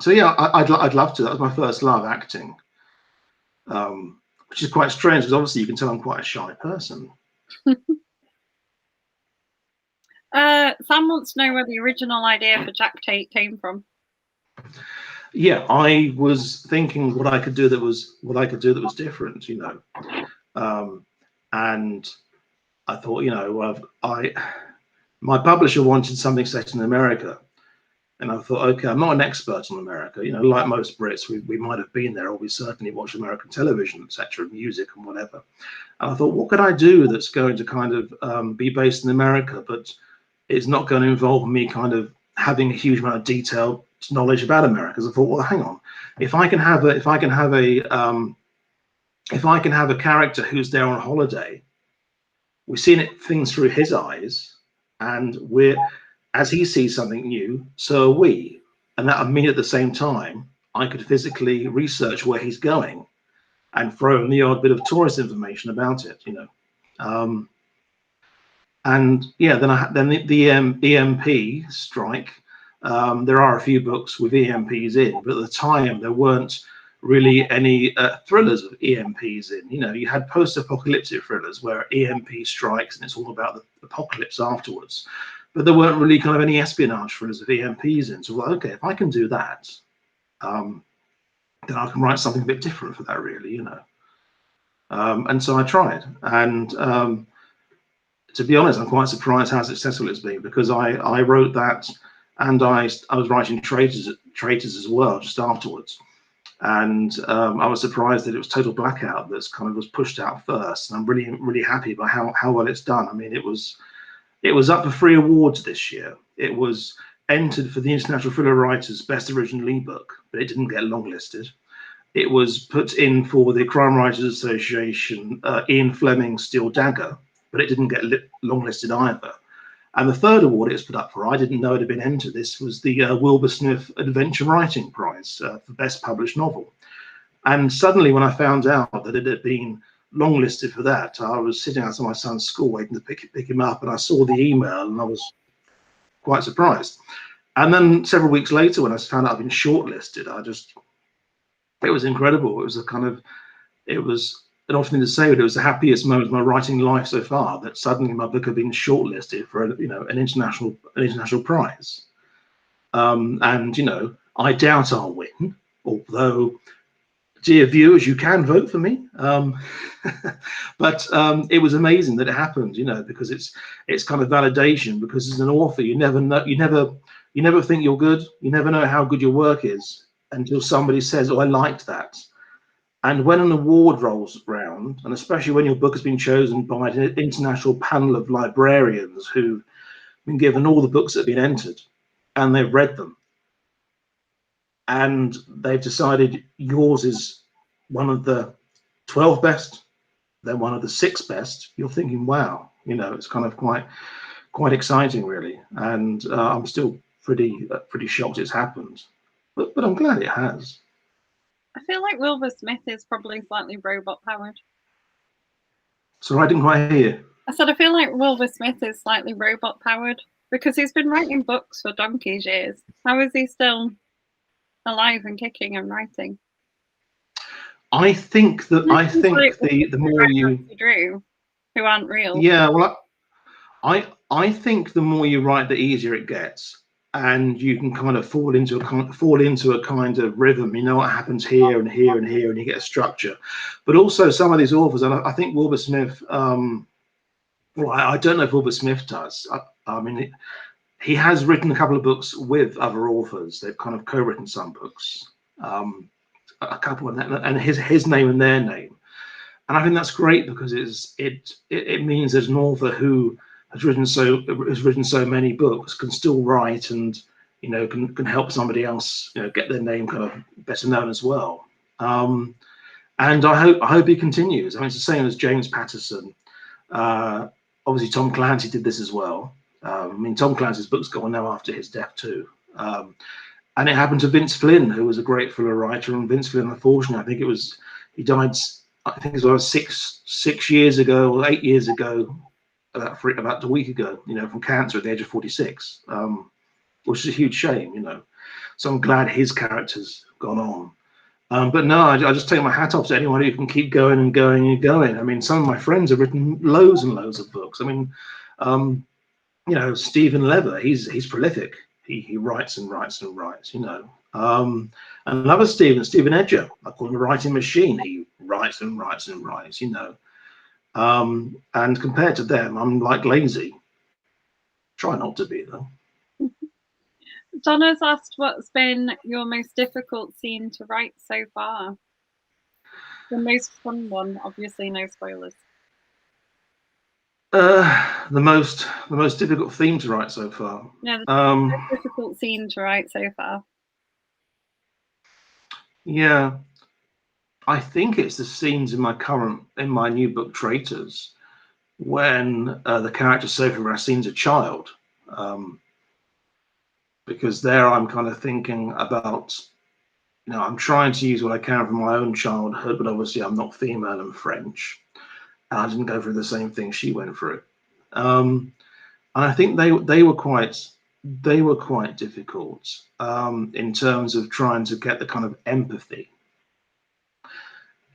So yeah, I'd love to. That was my first love, acting, which is quite strange, because obviously you can tell I'm quite a shy person. Sam wants to know where the original idea for Jack Tate came from. Yeah, I was thinking what I could do that was different, you know. And I thought, you know, my publisher wanted something set in America, and I thought, okay, I'm not an expert on America, you know, like most Brits, we might have been there, or we certainly watch American television, etc., music and whatever. And I thought, what could I do that's going to kind of be based in America, but it's not going to involve me kind of having a huge amount of detailed knowledge about America? Because I thought, well, hang on, if I can have a character who's there on holiday, we're seeing things through his eyes, and as he sees something new, so are we. And that would mean at the same time, I could physically research where he's going and throw in the odd bit of tourist information about it, you know. And yeah, then the EMP strike. There are a few books with EMPs in, but at the time there weren't really any thrillers of EMPs in. You know, you had post-apocalyptic thrillers where EMP strikes and it's all about the apocalypse afterwards, but there weren't really kind of any espionage thrillers of EMPs in. So, well, okay, if I can do that, then I can write something a bit different for that, really, you know. And so I tried, and to be honest, I'm quite surprised how successful it's been, because I wrote that, and I was writing Traitors as well just afterwards. And I was surprised that it was Total Blackout that's kind of was pushed out first, and I'm really happy about how well it's done. I mean, it was up for 3 awards this year. It was entered for the International Thriller Writers Best Original Ebook, but it didn't get longlisted. It was put in for the Crime Writers Association Ian Fleming's Steel Dagger, but it didn't get longlisted either. And the 3rd award it was put up for, I didn't know it had been entered. This was the Wilbur Smith Adventure Writing Prize for Best Published Novel. And suddenly, when I found out that it had been longlisted for that, I was sitting outside my son's school waiting to pick him up, and I saw the email, and I was quite surprised. And then several weeks later, when I found out I'd been shortlisted, it was incredible. It was an odd thing to say, but it was the happiest moment of my writing life so far, that suddenly my book had been shortlisted for an international prize. And you know, I doubt I'll win, although, dear viewers, you can vote for me. But it was amazing that it happened, you know, because it's kind of validation. Because as an author, you never know, you never think you're good. You never know how good your work is until somebody says, "Oh, I liked that." And when an award rolls around, and especially when your book has been chosen by an international panel of librarians who've been given all the books that have been entered, and they've read them, and they've decided yours is one of the 12 best, then one of the 6 best, you're thinking, wow, you know, it's kind of quite exciting, really. And I'm still pretty shocked it's happened, but I'm glad it has. I feel like Wilbur Smith is probably slightly robot powered. So I didn't quite hear you. I said I feel like Wilbur Smith is slightly robot powered because he's been writing books for donkey's years. How is he still alive and kicking and writing? I think the more you drew, who aren't real. Yeah, well, I think the more you write, the easier it gets, and you can kind of fall into a kind of rhythm. You know what happens here and here and here, and you get a structure. But also some of these authors, and I think Wilbur Smith. Well, I don't know if Wilbur Smith does. I mean, he has written a couple of books with other authors. They've kind of co-written some books, a couple, and his name and their name. And I think that's great because it means there's an author who has written so many books can still write, and you know can help somebody else, you know, get their name kind of better known as well. And I hope he continues. I mean, it's the same as James Patterson. Obviously, Tom Clancy did this as well. I mean, Tom Clancy's books go on now after his death too. And it happened to Vince Flynn, who was a great thriller writer. And Vince Flynn, unfortunately, he died. I think it was 6 years ago or 8 years ago, about a week ago. You know, from cancer at the age of 46, which is a huge shame. You know, so I'm glad his character's gone on. But no, I just take my hat off to anyone who can keep going and going and going. I mean, some of my friends have written loads and loads of books. I mean, you know, Stephen Leather, he's prolific. He writes and writes and writes. You know, and another Stephen Edger, I call him a writing machine. He writes and writes and writes. You know, and compared to them, I'm like lazy. Try not to be though. Donna's asked what's been your most difficult scene to write so far. The most fun one, obviously, no spoilers. The most difficult theme to write so far. Yeah, the most difficult scene to write so far. Yeah, I think it's the scenes in my new book Traitors, when the character Sophie Racine's a child. Because there I'm kind of thinking about, you know, I'm trying to use what I can from my own childhood, but obviously I'm not female and French, and I didn't go through the same thing she went through. And I think they were quite difficult in terms of trying to get the kind of empathy.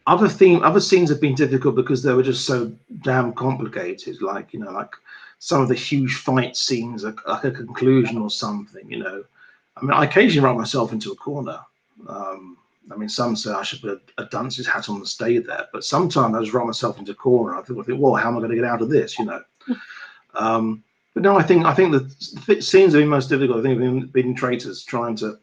Other scenes have been difficult because they were just so damn complicated, like, you know, like some of the huge fight scenes, like a conclusion or something, you know. I mean, I occasionally write myself into a corner. I mean, some say I should put a dunce's hat on and stay there, but sometimes I just write myself into a corner. I think, well, how am I going to get out of this, you know? But no, I think the scenes that have been most difficult, I think, have been Traitors, trying to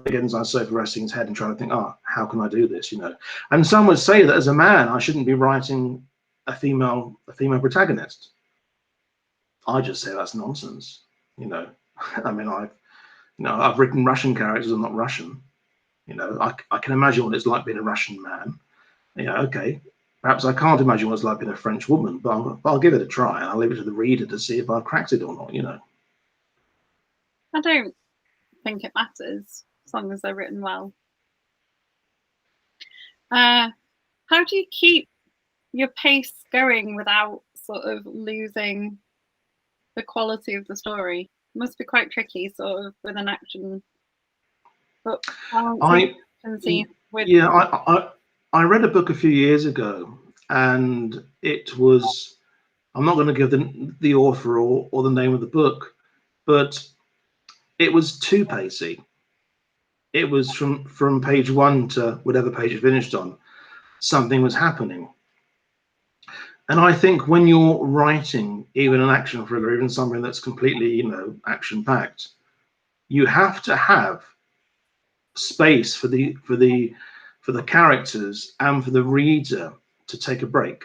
get inside Sophie Racine's head and trying to think, how can I do this, you know? And some would say that as a man, I shouldn't be writing a female protagonist. I just say that's nonsense, you know. I mean, I've written Russian characters. I'm not Russian, you know. I can imagine what it's like being a Russian man. You know, okay, perhaps I can't imagine what it's like being a French woman, but I'll give it a try. I'll leave it to the reader to see if I've cracked it or not, you know. I don't think it matters as long as they're written well. How do you keep your pace going without sort of losing the quality of the story? It must be quite tricky, sort of, with an action book. I read a book a few years ago, and it was, I'm not going to give the author or the name of the book, but it was too pacey. It was from page 1 to whatever page it finished on, something was happening. And I think when you're writing even an action thriller, even something that's completely, you know, action-packed, you have to have space for the characters and for the reader to take a break.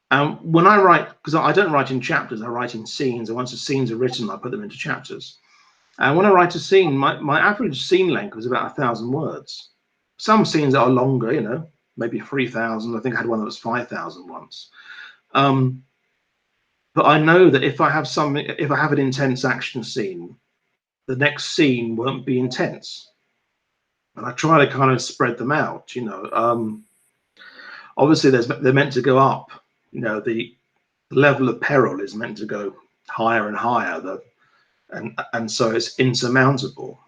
When I write, because I don't write in chapters, I write in scenes, and once the scenes are written, I put them into chapters. And when I write a scene, my average scene length is about 1,000 words. Some scenes are longer, you know, maybe 3,000. I think I had one that was 5,000 once. But I know that if I have an intense action scene, the next scene won't be intense. And I try to kind of spread them out, you know. Obviously, they're meant to go up. You know, the level of peril is meant to go higher and higher. And so it's insurmountable.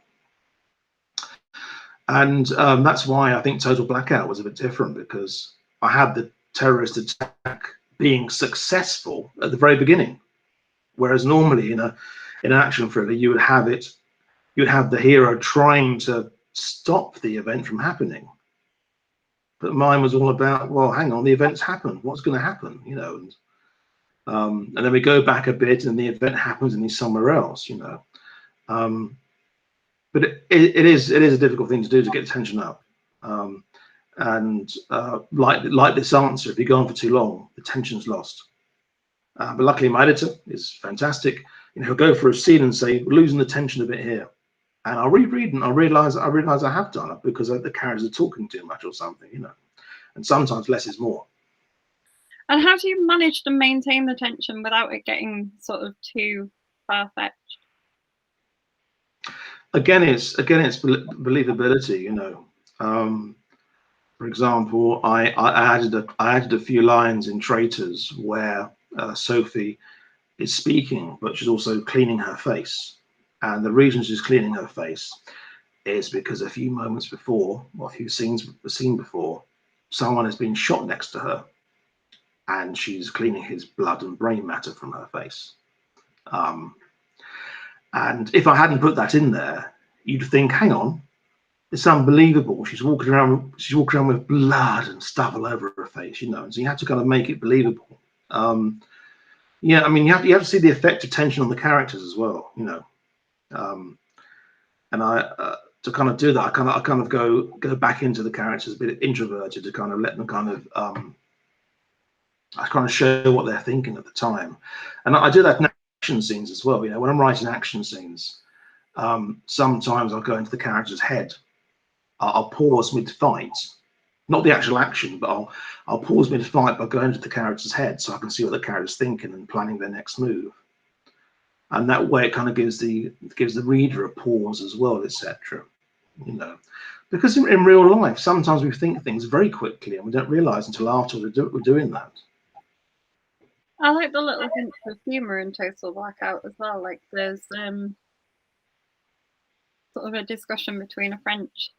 And that's why I think Total Blackout was a bit different, because I had the terrorist attack being successful at the very beginning, whereas normally in an action thriller you'd have the hero trying to stop the event from happening. But mine was all about, well, hang on, the event's happened. What's going to happen, you know? And then we go back a bit, and the event happens, and he's somewhere else, you know. But it is a difficult thing to do, to get tension up. Like this answer, if you go on for too long, the tension's lost. But luckily, my editor is fantastic. You know, he'll go for a scene and say, we're losing the tension a bit here. And I'll reread and I'll realize I have done it, because the characters are talking too much or something, you know. And sometimes less is more. And how do you manage to maintain the tension without it getting sort of too far-fetched? Again, it's believability, you know. For example, I added a few lines in Traitors where Sophie is speaking, but she's also cleaning her face. And the reason she's cleaning her face is because a few moments before, or a few scenes before, someone has been shot next to her, and she's cleaning his blood and brain matter from her face. And if I hadn't put that in there, you'd think, hang on, it's unbelievable. She's walking around with blood and stuff all over her face, you know. And so you have to kind of make it believable. Yeah, I mean, you have to see the effect of tension on the characters as well, you know. And I to kind of do that, I kind of go back into the characters a bit introverted, to kind of let them kind of I kind of show what they're thinking at the time. And I do that in action scenes as well. You know, when I'm writing action scenes, sometimes I'll go into the character's head. I'll pause mid-fight, not the actual action, but I'll pause mid-fight by going into the character's head, so I can see what the character's thinking and planning their next move. And that way, it kind of gives the reader a pause as well, etc. You know, because in real life, sometimes we think things very quickly, and we don't realise until after we're doing that. I like the little hints of humour in Total Blackout as well. Like there's sort of a discussion between a French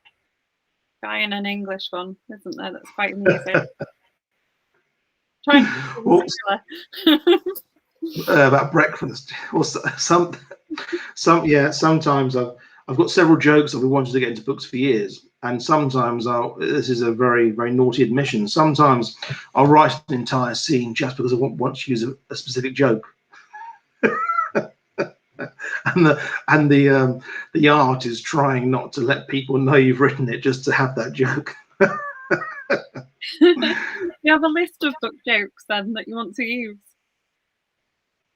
guy and an English one, isn't there? That's quite amusing. Trying to about breakfast, or sometimes I've got several jokes that we wanted to get into books for years, and sometimes this is a very, very naughty admission, sometimes I'll write an entire scene just because I want to use a specific joke. and the art is trying not to let people know you've written it, just to have that joke. You have a list of book jokes then that you want to use?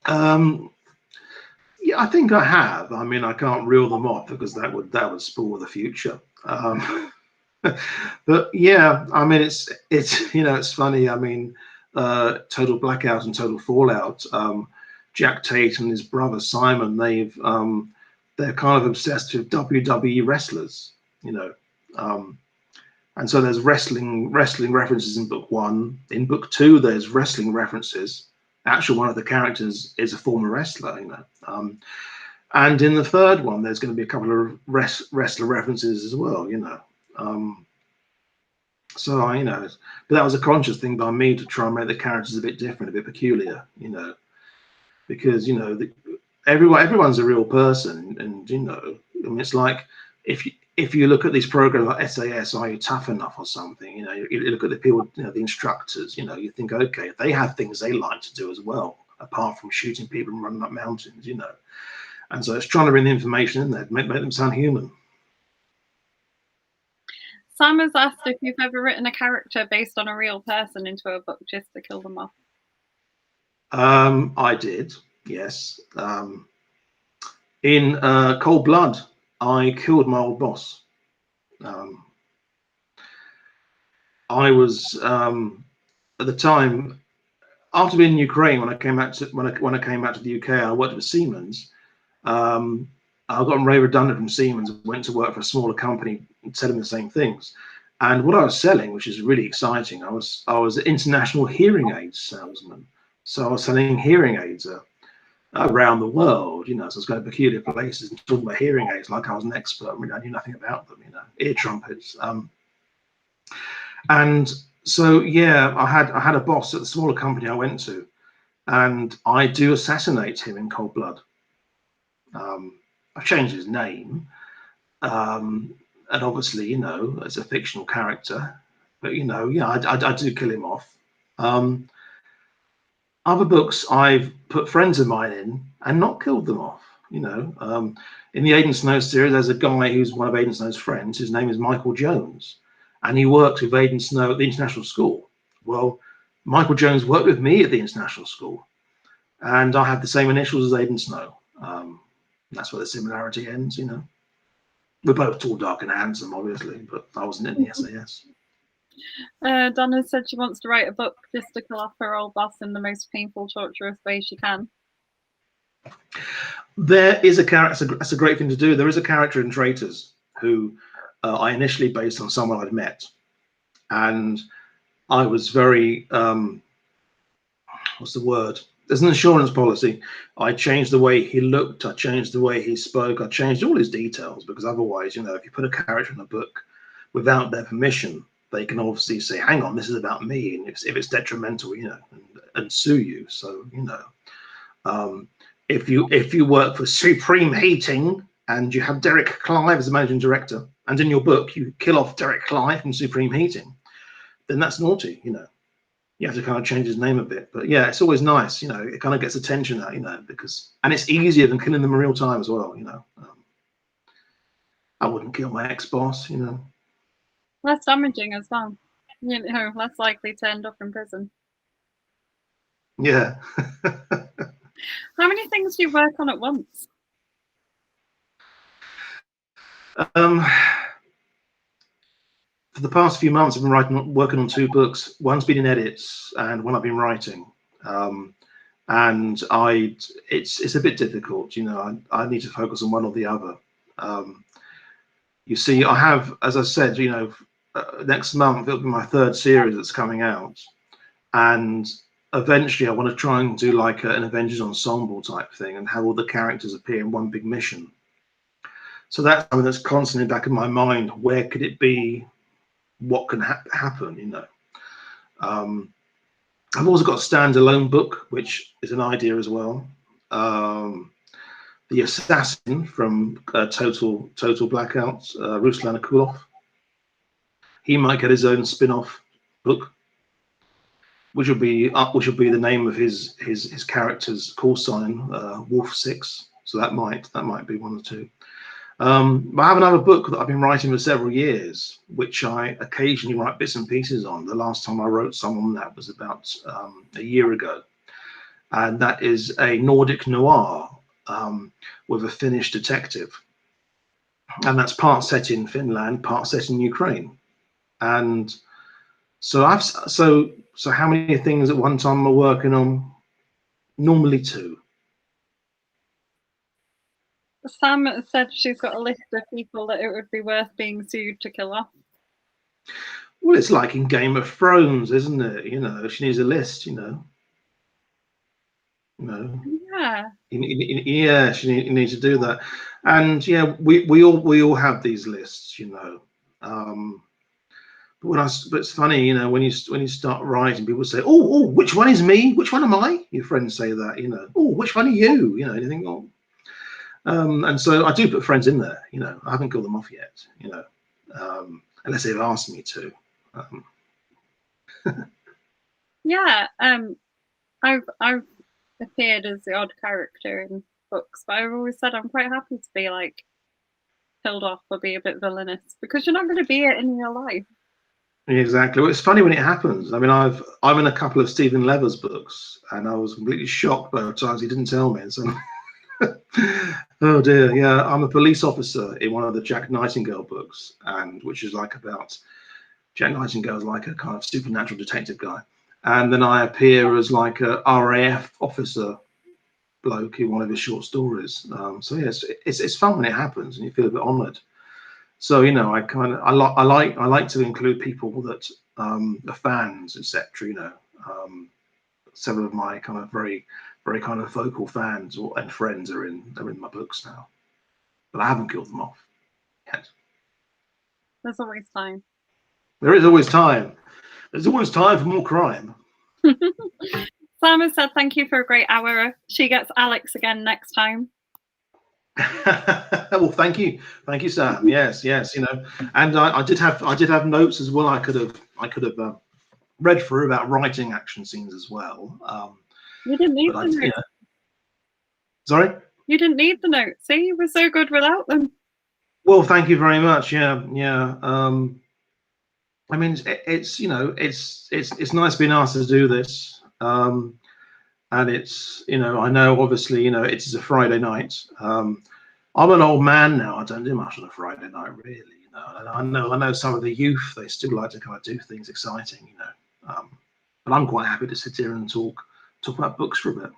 Yeah, I think I have. I mean, I can't reel them off because that would spoil the future. But yeah, I mean, it's you know, it's funny. I mean, Total Blackout and Total Fallout. Jack Tate and his brother Simon, they're kind of obsessed with WWE wrestlers, you know. And so there's wrestling references in book 1. In book 2, there's wrestling references. Actually, one of the characters is a former wrestler, you know. And in the 3rd one, there's going to be a couple of wrestler references as well, you know. So you know, but that was a conscious thing by me to try and make the characters a bit different, a bit peculiar, you know, because you know everyone's a real person, and you know, I mean, it's like if you look at these programs like SAS, Are You Tough Enough or something, you know, you look at the people, you know, the instructors, you know, you think, okay, they have things they like to do as well, apart from shooting people and running up mountains, you know. And so it's trying to bring the information in there, make them sound human. Sam has asked if you've ever written a character based on a real person into a book just to kill them off. I did, yes. In cold blood, I killed my old boss. I was at the time, after being in Ukraine, when I came out to when I came out to the UK, I worked with Siemens. I got made redundant from Siemens and went to work for a smaller company selling the same things. And what I was selling, which is really exciting, I was an international hearing aid salesman. So I was selling hearing aids around the world, you know. So I was going to peculiar places and talking about hearing aids like I was an expert. I mean, I knew nothing about them, you know, ear trumpets. And so yeah, I had a boss at the smaller company I went to, and I do assassinate him in cold blood. I've changed his name, and obviously, you know, as a fictional character, but you know, yeah, I do kill him off. Other books I've put friends of mine in and not killed them off. You know, in the Aidan Snow series, there's a guy who's one of Aidan Snow's friends. His name is Michael Jones, and he works with Aidan Snow at the international school. Well, Michael Jones worked with me at the international school, and I have the same initials as Aidan Snow. That's where the similarity ends, you know. We're both tall, dark, and handsome, obviously, but I wasn't in the SAS. Donna said she wants to write a book just to kill off her old boss in the most painful, torturous way she can. There is a character. That's a great thing to do. There is a character in Traitors who I initially based on someone I'd met, and I was very what's the word? There's an insurance policy. I changed the way he looked. I changed the way he spoke. I changed all his details, because otherwise, you know, if you put a character in a book without their permission, they can obviously say, "Hang on, this is about me," and if it's detrimental, you know, and sue you. So, you know, if you work for Supreme Heating and you have Derek Clive as the managing director, and in your book you kill off Derek Clive from Supreme Heating, then that's naughty, you know. You have to kind of change his name a bit, but yeah, it's always nice, you know. It kind of gets attention out, you know, and it's easier than killing them in real time as well, you know. I wouldn't kill my ex-boss, you know. Less damaging as well, you know, less likely to end up in prison. Yeah. How many things do you work on at once? For the past few months, I've been working on 2 books. One's been in edits, and one I've been writing. And it's a bit difficult, you know. I need to focus on one or the other. You see, I have, as I said, you know, next month it'll be my 3rd series that's coming out, and eventually I want to try and do like an Avengers ensemble type thing and have all the characters appear in one big mission. So that's something that's constantly back in my mind. Where could it be? What can happen, you know. I've also got a standalone book, which is an idea as well. The assassin from Total Blackout, Ruslan Akulov. He might get his own spin-off book, which will be the name of his character's call sign, Wolf 6. So that might be one or two. But I have another book that I've been writing for several years, which I occasionally write bits and pieces on. The last time I wrote some on that was about a year ago, and that is a Nordic noir with a Finnish detective, and that's part set in Finland, part set in Ukraine. And so so how many things at one time am I working on? Normally 2. Sam said she's got a list of people that it would be worth being sued to kill off. Well, it's like in Game of Thrones, isn't it? You know, she needs a list, you know. Yeah. Yeah, you need to do that. And yeah, we all have these lists, you know. But it's funny, you know, when you start writing, people say, oh, which one is me? Which one am I? Your friends say that, you know. Oh, which one are you? You know, you think, oh. And so I do put friends in there, you know. I haven't killed them off yet, you know, unless they've asked me to. Yeah, I've appeared as the odd character in books, but I've always said I'm quite happy to be like killed off or be a bit villainous, because you're not going to be it in real life. Exactly. Well, it's funny when it happens. I mean, I'm in a couple of Stephen Leather's books, and I was completely shocked by the times he didn't tell me. And so Oh dear, yeah. I'm a police officer in one of the Jack Nightingale books, and which is like about Jack Nightingale's like a kind of supernatural detective guy, and then I appear as like a RAF officer bloke in one of his short stories. So yes, it's fun when it happens, and you feel a bit honoured. So you know, I like to include people that are fans, etc. You know, several of my kind of very kind of vocal fans and friends are in my books now, but I haven't killed them off yet. There's always time. There is always time. There's always time for more crime. Sam has said thank you for a great hour. She gets Alex again next time. Well, thank you, Sam. Yes, you know, and I did have notes as well. I could have read through about writing action scenes as well. You didn't need the notes. You know, sorry. You didn't need the notes. See, you were so good without them. Well, thank you very much. Yeah. I mean, it's you know, it's nice being asked to do this, and it's, you know, I know obviously, you know, it's a Friday night. I'm an old man now. I don't do much on a Friday night, really. You know, I know some of the youth, they still like to kind of do things exciting, you know. But I'm quite happy to sit here and talk about books for a bit.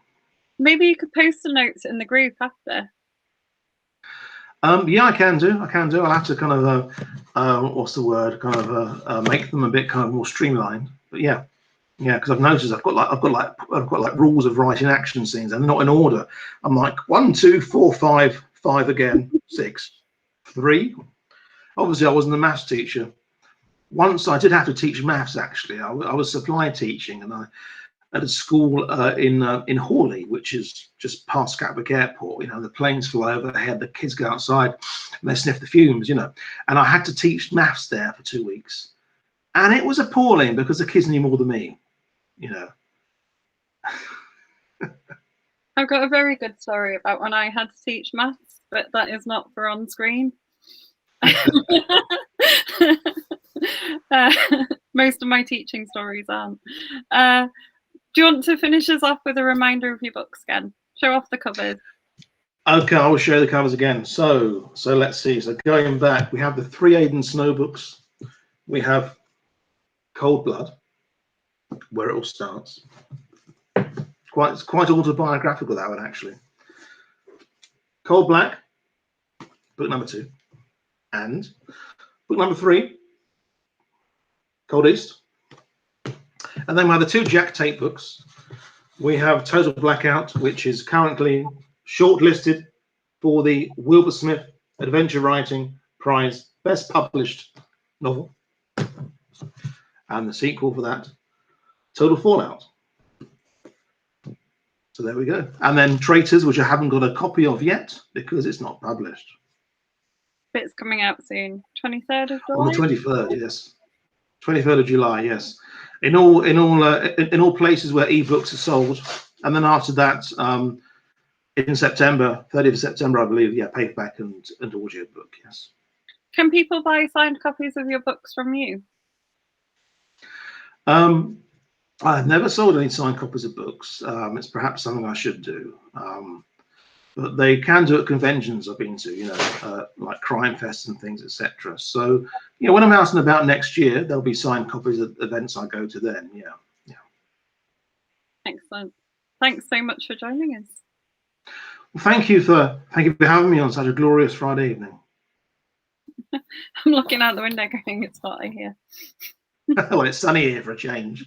Maybe you could post the notes in the group after. Yeah, I can do. I'll have to kind of what's the word? Kind of make them a bit kind of more streamlined. But yeah, because I've noticed I've got like rules of writing action scenes, and they're not in order. I'm like 1, 2, 4, 5, 5 again, 6, 3. Obviously, I wasn't a maths teacher. Once I did have to teach maths. Actually, I was supply teaching, and I at a school in Hawley, which is just past Gatwick Airport. You know, the planes fly overhead, the kids go outside and they sniff the fumes, you know. And I had to teach maths there for 2 weeks. And it was appalling because the kids knew more than me, you know. I've got a very good story about when I had to teach maths, but that is not for on screen. Most of my teaching stories aren't. Do you want to finish us off with a reminder of your books again? Show off the covers. Okay, I will show the covers again. So let's see. So going back, we have the 3 Aidan Snow books. We have Cold Blood, where it all starts. It's quite autobiographical, that one, actually. Cold Black, book number 2. And book number 3, Cold East. And then we have the 2 Jack Tate books. We have Total Blackout, which is currently shortlisted for the Wilbur Smith Adventure Writing Prize Best Published Novel. And the sequel for that, Total Fallout. So there we go. And then Traitors, which I haven't got a copy of yet because it's not published. It's coming out soon. 23rd of July? On the 23rd, yes. 23rd of July, yes. In all places where ebooks are sold, and then after that, in September, 30th of September, I believe, yeah, paperback and audio book, yes. Can people buy signed copies of your books from you? I've never sold any signed copies of books. It's perhaps something I should do. But they can do at conventions I've been to, you know, like crime fests and things, etc. So, you know, when I'm out and about next year, there'll be signed copies at events I go to then. Yeah. Excellent. Thanks so much for joining us. Well, thank you for having me on such a glorious Friday evening. I'm looking out the window going, it's hot here. Well, it's sunny here for a change.